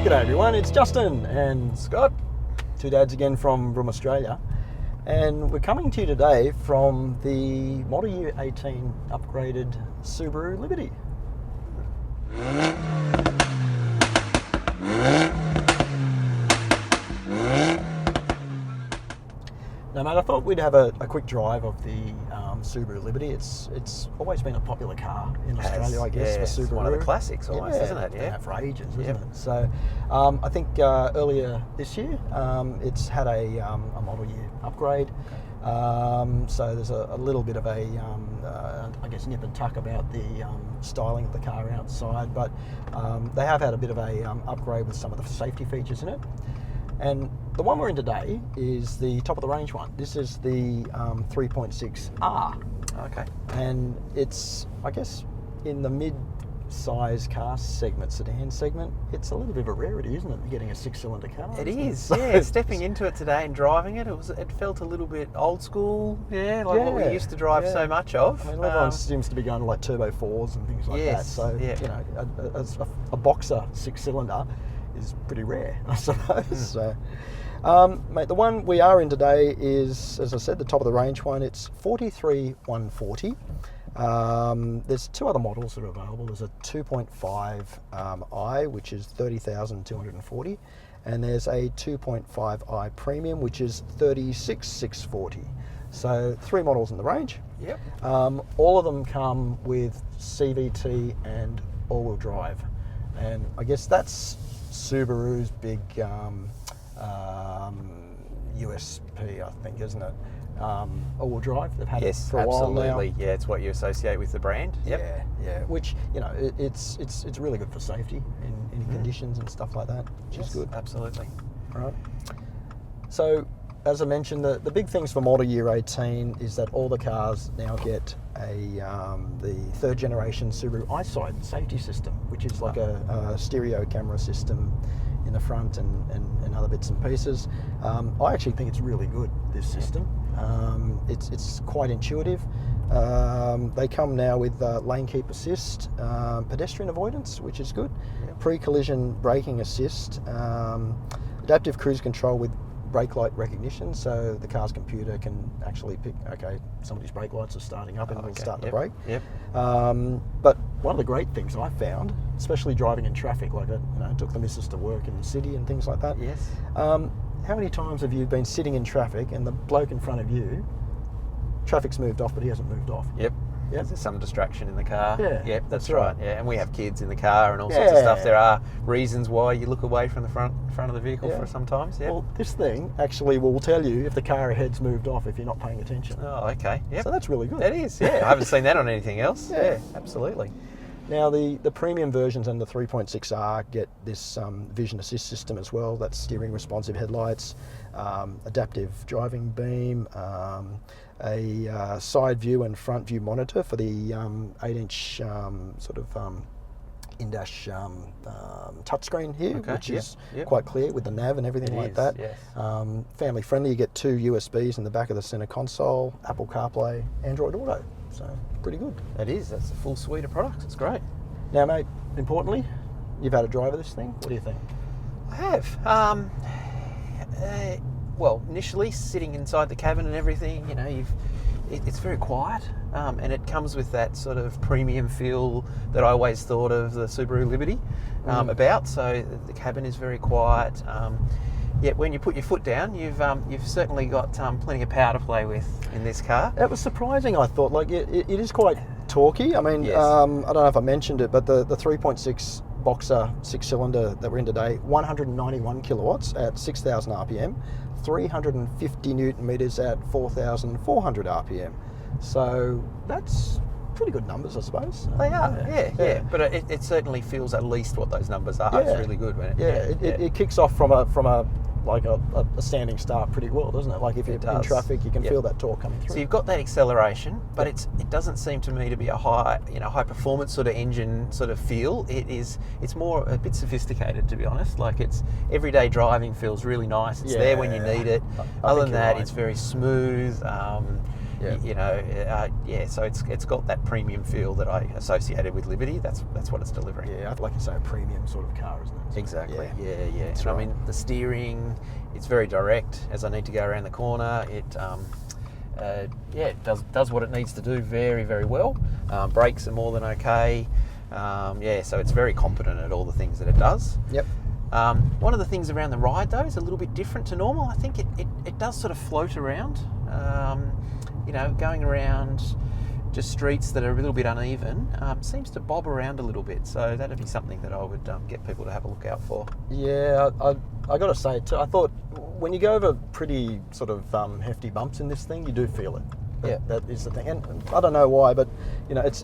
G'day everyone, it's Justin and Scott, two dads again from Australia, and we're coming to you today from the Model Year 18 upgraded Subaru Liberty. Now mate, I thought we'd have a quick drive of the Subaru Liberty. It's always been a popular car in Australia, I guess, for Subaru. It's one of the classics almost, isn't it? Yeah, for ages, isn't it? So I think earlier this year it's had a model year upgrade. So there's a little bit of a, I guess, nip and tuck about the styling of the car outside, but they have had a bit of a upgrade with some of the safety features in it. And the one we're in today is the top of the range one. This is the 3.6R. Okay. And it's, I guess, in the mid-size car segment, sedan segment, it's a little bit of a rarity, isn't it, getting a six-cylinder car? It is, yeah. Stepping into it today and driving it, it felt a little bit old school, what we used to drive so much of. I mean, everyone seems to be going to like Turbo 4s and things like that. So, you know, a boxer six-cylinder is pretty rare, I suppose. So, mate, the one we are in today is, as I said, the top of the range one. It's 43,140. There's two other models that are available. There's a 2.5i, which is 30,240, and there's a 2.5i Premium, which is 36,640. So three models in the range. Yep. All of them come with CVT and all-wheel drive, and I guess that's Subaru's big USP, I think, isn't it? All-wheel drive. They've had it for a while now. Absolutely. Yeah, it's what you associate with the brand. Yep. Yeah. Which, you know, it's really good for safety in any conditions and stuff like that, which is good. Absolutely. All right. So, as I mentioned, the big things for Model Year 18 is that all the cars now get the third generation Subaru Eyesight safety system, which is like a stereo camera system in the front and other bits and pieces. I actually think it's really good, this system. It's quite intuitive. They come now with lane keep assist, pedestrian avoidance, which is good, pre-collision braking assist, adaptive cruise control with brake light recognition, so the car's computer can actually pick, okay, somebody's brake lights are starting up and it'll start to brake. But one of the great things I found, especially driving in traffic, like I took the missus to work in the city and things like that. How many times have you been sitting in traffic and the bloke in front of you, traffic's moved off but he hasn't moved off? There's some distraction in the car. That's right. And we have kids in the car and all sorts of stuff. There are reasons why you look away from the front of the vehicle for sometimes. Well, this thing actually will tell you if the car ahead's moved off if you're not paying attention. Oh, okay. So that's really good. That is, I haven't seen that on anything else. Absolutely. Now the premium versions and the 3.6R get this vision assist system as well. That's steering responsive headlights, adaptive driving beam, a side view and front view monitor for the 8-inch in-dash touchscreen here, which is quite clear with the nav and everything like that. Family friendly. You get two USBs in the back of the center console, Apple CarPlay, Android Auto. So pretty good. That's a full suite of products. It's great. Now, mate, importantly, you've had a drive of this thing. What do you think? I have. Well, initially sitting inside the cabin and everything, you know, it's very quiet, and it comes with that sort of premium feel that I always thought of the Subaru Liberty about. So the cabin is very quiet. Yet when you put your foot down, you've certainly got plenty of power to play with in this car. It was surprising, I thought. Like it is quite torquey. I mean, I don't know if I mentioned it, but the 3.6 boxer six-cylinder that we're in today, 191 kilowatts at 6,000 RPM, 350 newton meters at 4,400 RPM. So that's pretty good numbers, I suppose. They are, But it certainly feels at least what those numbers are. It's really good. It kicks off from a standing start pretty well, doesn't it? Like if you're in traffic, you can feel that torque coming through. So you've got that acceleration, but it doesn't seem to me to be a high performance sort of engine sort of feel. It's more a bit sophisticated, to be honest. Like it's everyday driving feels really nice. It's there when you need it. Other than that, it's very smooth. Yeah. You know, so it's got that premium feel that I associated with Liberty. That's what it's delivering. Yeah, like you say, a premium sort of car, isn't it? So, Exactly. Yeah. That's And right. I mean, the steering, it's very direct. As I need to go around the corner, it does what it needs to do very, very well. Brakes are more than okay. So it's very competent at all the things that it does. Yep. One of the things around the ride though is a little bit different to normal. I think it does sort of float around. You know, going around just streets that are a little bit uneven, seems to bob around a little bit. So that'd be something that I would get people to have a look out for. Yeah, I got to say too, I thought when you go over pretty sort of hefty bumps in this thing, you do feel it. That is the thing, and I don't know why, but you know, it's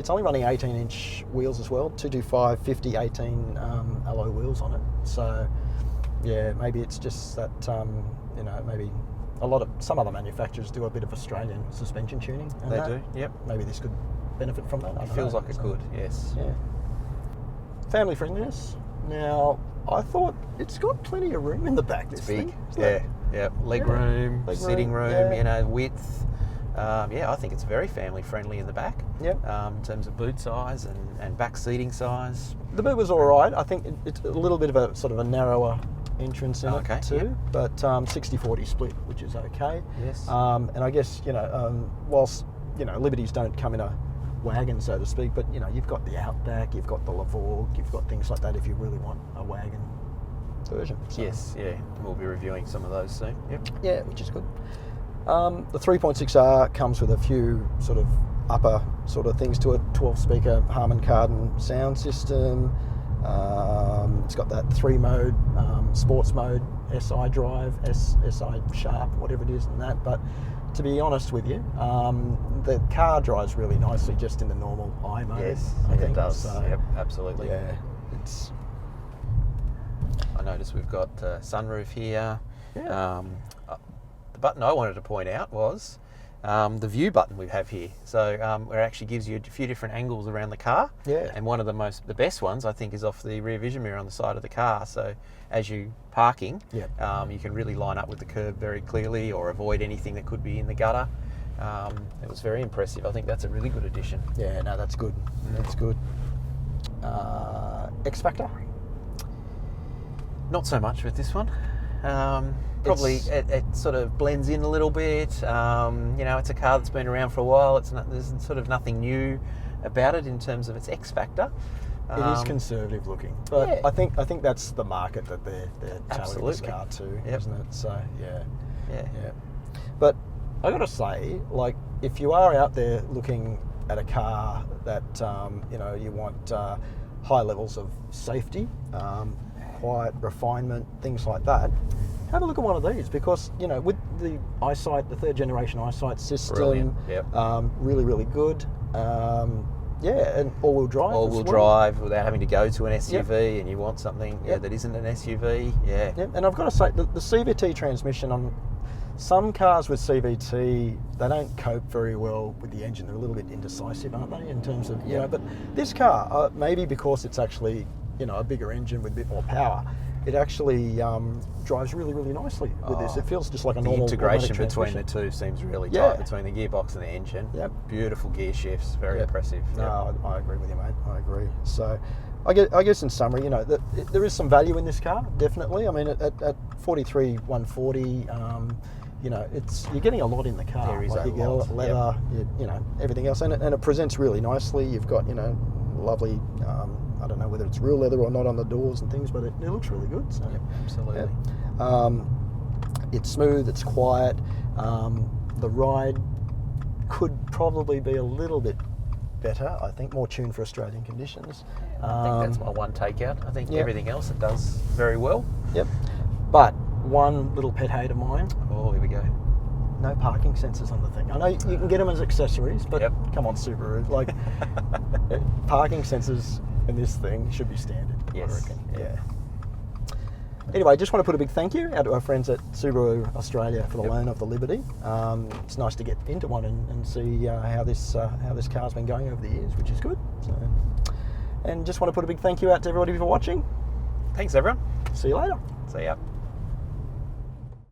only running 18-inch wheels as well, 225, 50, 18 alloy wheels on it. So yeah, maybe it's just that you know, maybe some other manufacturers do a bit of Australian suspension tuning. And They that. do, yep. Maybe this could benefit from that. It feels like it could, yes. Yeah. Family friendliness. Now, I thought it's got plenty of room in the back. It's This big, thing, isn't it? yeah. Leg room, Leg sitting room, yeah. you know, width. I think it's very family friendly in the back. Yep. In terms of boot size and back seating size. The boot was all right. I think it's a little bit of a sort of a narrower entrance in it too, yep. but 60-40 split, which is okay. Yes. And I guess, you know, whilst, you know, Liberties don't come in a wagon, so to speak, but, you know, you've got the Outback, you've got the Lavorg, you've got things like that if you really want a wagon version. So, Yes, yeah. We'll be reviewing some of those soon. Yep. yeah, which is good. The 3.6R comes with a few sort of upper sort of things to it, 12-speaker Harman Kardon sound system. It's got that 3-mode sports mode, SI drive, SI sharp, whatever it is, and that. But to be honest with you, the car drives really nicely just in the normal I mode. Yes, I think it does. So, Yep, absolutely. yeah, it's I noticed we've got sunroof here. Yeah. The button I wanted to point out was the view button we have here. So it actually gives you a few different angles around the car. Yeah. And one of the best ones I think is off the rear vision mirror on the side of the car. So as you parking, Yep. You can really line up with the curb very clearly or avoid anything that could be in the gutter. It was very impressive. I think that's a really good addition. Yeah, no, that's good. That's good. X Factor. Not so much with this one. Probably it sort of blends in a little bit. You know, it's a car that's been around for a while. There's sort of nothing new about it in terms of its X factor. It is conservative looking, but yeah. I think that's the market that they're tailoring this Absolutely. car to, Yep. isn't it? So Yeah. yeah. But I got to say, like, if you are out there looking at a car that you know, you want high levels of safety, quiet, refinement, things like that, have a look at one of these, because, you know, with the eyesight, the 3rd generation eyesight system, Brilliant, yep. really, really good. Yeah, and all-wheel drive. All-wheel as well. drive without having to go to an SUV, and you want something that isn't an SUV. Yeah. Yeah, and I've got to say, the CVT transmission on some cars with CVT, they don't cope very well with the engine. They're a little bit indecisive, aren't they, in terms of, you know, but this car, maybe because it's actually, you know, a bigger engine with a bit more power, it actually drives really, really nicely with this. It feels just like a normal integration automatic between the transmission. two seems really Yeah. tight, between the gearbox and the engine. Yep. Beautiful gear shifts, very Yep. impressive. No, I agree with you, mate. I agree. So, I guess in summary, you know, there is some value in this car, definitely. I mean, at 43,140, you know, you're getting a lot in the car. There is like a you get lot, leather, you know, everything else, and it presents really nicely. You've got, you know, lovely. I don't know whether it's real leather or not on the doors and things, but it looks really good. So, Yep, absolutely. yeah. It's smooth. It's quiet. The ride could probably be a little bit better. I think more tuned for Australian conditions. I think that's my one takeout. I think yeah. everything else it does very well. Yep. But one little pet hate of mine: Oh, here we go. no parking sensors on the thing. I know you can get them as accessories, but Yep. come on, Subaru. Like, parking sensors in this thing should be standard. Yes. I reckon. Yeah. Anyway, just want to put a big thank you out to our friends at Subaru Australia for the loan of the Liberty. It's nice to get into one and see how this car's been going over the years, which is good. So, and just want to put a big thank you out to everybody for watching. Thanks, everyone. See you later. See ya.